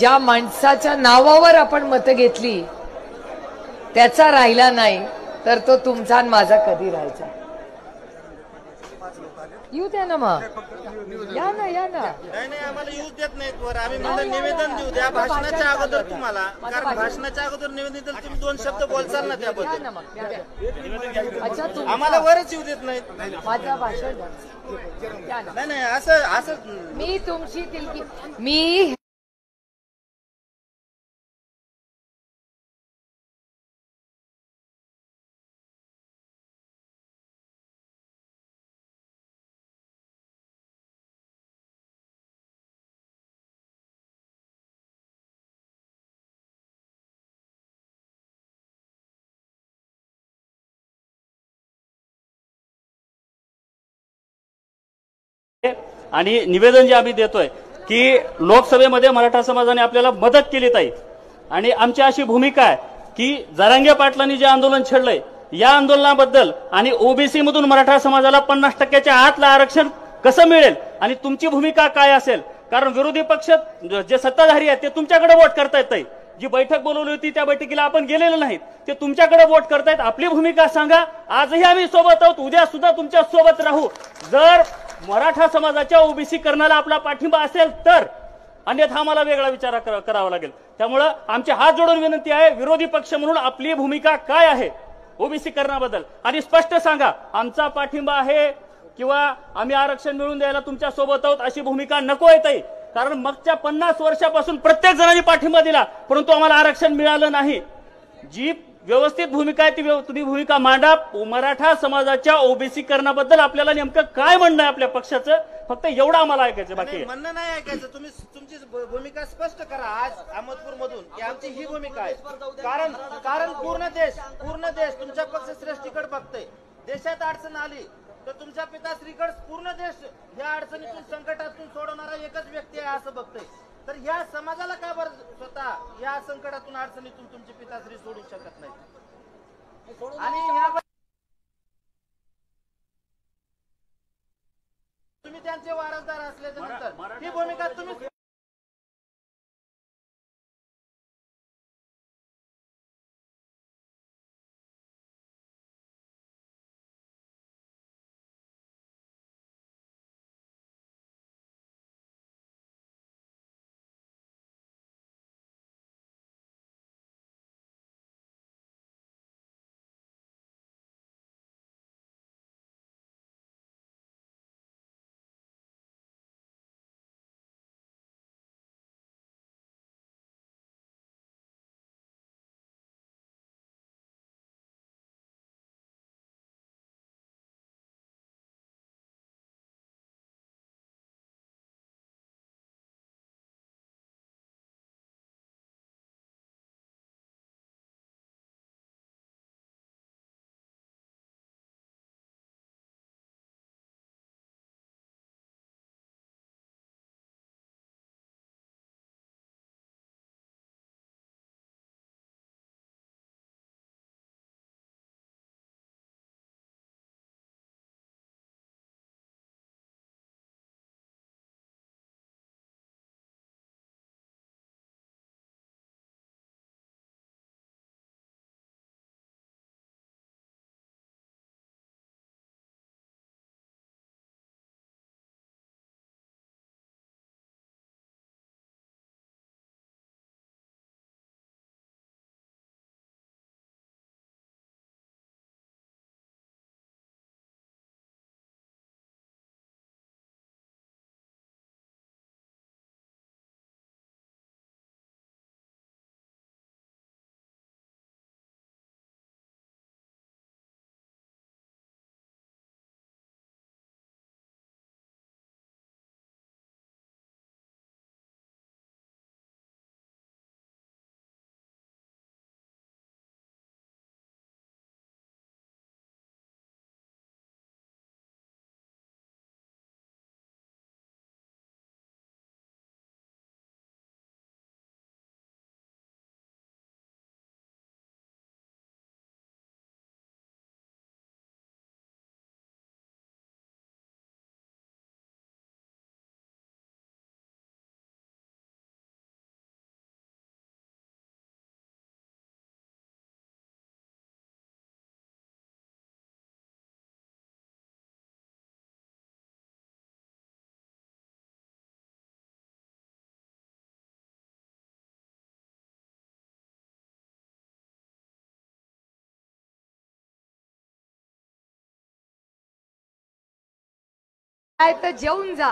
ज्या माणसाच्या नावावर आपण मतं घेतली त्याचा राहिला नाही तर तो तुमचा आणि माझा कधी राहायचा? येऊ द्या ना मग, या ना या ना. नाही आम्हाला यूज देत नाहीत वर. आम्ही म्हणलं निवेदन देऊ द्या भाषणाच्या अगोदर तुम्हाला, कारण भाषणाच्या अगोदर निवेदन तुम्ही 2 शब्द बोलचाल ना त्याबद्दल. अच्छा, आम्हाला वरच येऊ देत नाहीत. माझं भाषण नाही असं मी तुमची मी आणि निवेदन जे आम्ही देतोय की लोकसभेमध्ये मराठा समाजाने आपल्याला मदत केली ताई, आणि आमची अशी भूमिका आहे की जरांगे पाटलांनी जे आंदोलन छेडलंय या आंदोलनाबद्दल आणि ओबीसी मधून मराठा समाजाला 50% आतलं आरक्षण कसं मिळेल आणि तुमची भूमिका काय असेल. कारण विरोधी पक्ष जे सत्ताधारी आहेत ते तुमच्याकडे वोट करतायत ताई. जी बैठक बोलवली होती त्या बैठकीला आपण गेलेलो नाहीत, ते तुमच्याकडे वोट करतायत. आपली भूमिका सांगा. आजही आम्ही सोबत आहोत, उद्या सुद्धा तुमच्या सोबत राहू. जर मराठा समाजाच्या ओबीसी करण्याला आपला पाठिंबा असेल तर, अन्यथा आम्हाला वेगळा विचार करावा लागेल. त्यामुळे आमची हात जोडून विनंती आहे, विरोधी पक्ष म्हणून आपली भूमिका काय आहे ओबीसी करण्याबद्दल आणि स्पष्ट सांगा. आमचा पाठिंबा आहे किंवा आम्ही आरक्षण मिळवून द्यायला तुमच्या सोबत आहोत अशी भूमिका नको आहे ताई. कारण मागच्या 50 वर्षापासून प्रत्येक जणांनी पाठिंबा दिला परंतु आम्हाला आरक्षण मिळालं नाही. जी व्यवस्थित भूमिका आहे ती तुम्ही भूमिका मांडा. मराठा समाजाच्या ओबीसी करण्याबद्दल आपल्याला नेमकं काय म्हणणं आहे आपल्या पक्षाचं, फक्त एवढं आम्हाला ऐकायचं. बाकी म्हणणं नाही ऐकायचं. तुम्ही तुमची भूमिका स्पष्ट करा आज अहमदपूर मधून की आमची ही भूमिका आहे. कारण पूर्ण देश तुमच्या पक्षश्रेष्ठीकडे बघतोय. देशात अडचण आली तर तुमच्या पिताश्रीकडे पूर्ण देश या अडचणीतून संकटातून सोडवणारा एकच व्यक्ती आहे असं बघतोय. तर या समाजाला का बरं स्वतः या संकटातून अडचणीतून तुमची पिताश्री सोडू शकत नाही? आणि तुम्ही त्यांचे वारसदार असल्याच्या नंतर ही भूमिका तुम्ही काय तर जेवून जा,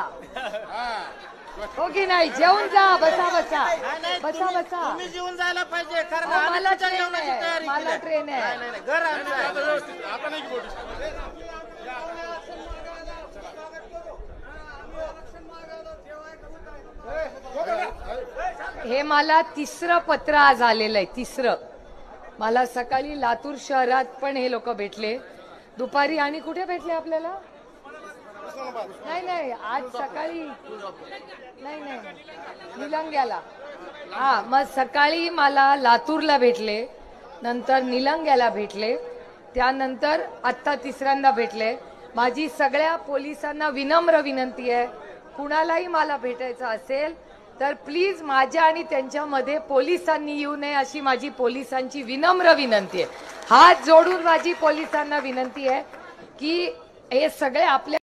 हो की नाही? जेवून जा, बसा बसा बसा बसा. तुम्ही जेवून जायला पाहिजे, कारण अहो, आम्ही मला तुमच्या ट्रेन जेवणाची आहे, तयारी मला केली आहे. ट्रेन आहे. नाही, नाही, घर आमचं आहे. हे मला तिसरं पत्र आज आलेलं आहे, तिसरं. मला सकाळी लातूर शहरात पण हे लोक भेटले, दुपारी आणि कुठे भेटले आपल्याला? नाही नाही, आज सकाळी नाही नाही, निलंग्याला. हा, मग सकाळी मला लातूरला भेटले, नंतर निलंग्याला भेटले, त्यानंतर आत्ता तिसऱ्यांदा भेटले. माझी सगळ्या पोलिसांना विनम्र विनंती आहे, कुणालाही मला भेटायचं असेल तर प्लीज माझ्या आणि त्यांच्यामध्ये पोलिसांनी येऊ नये अशी माझी पोलिसांची विनम्र विनंती आहे. हात जोडून माझी पोलिसांना विनंती आहे की हे सगळे आपल्या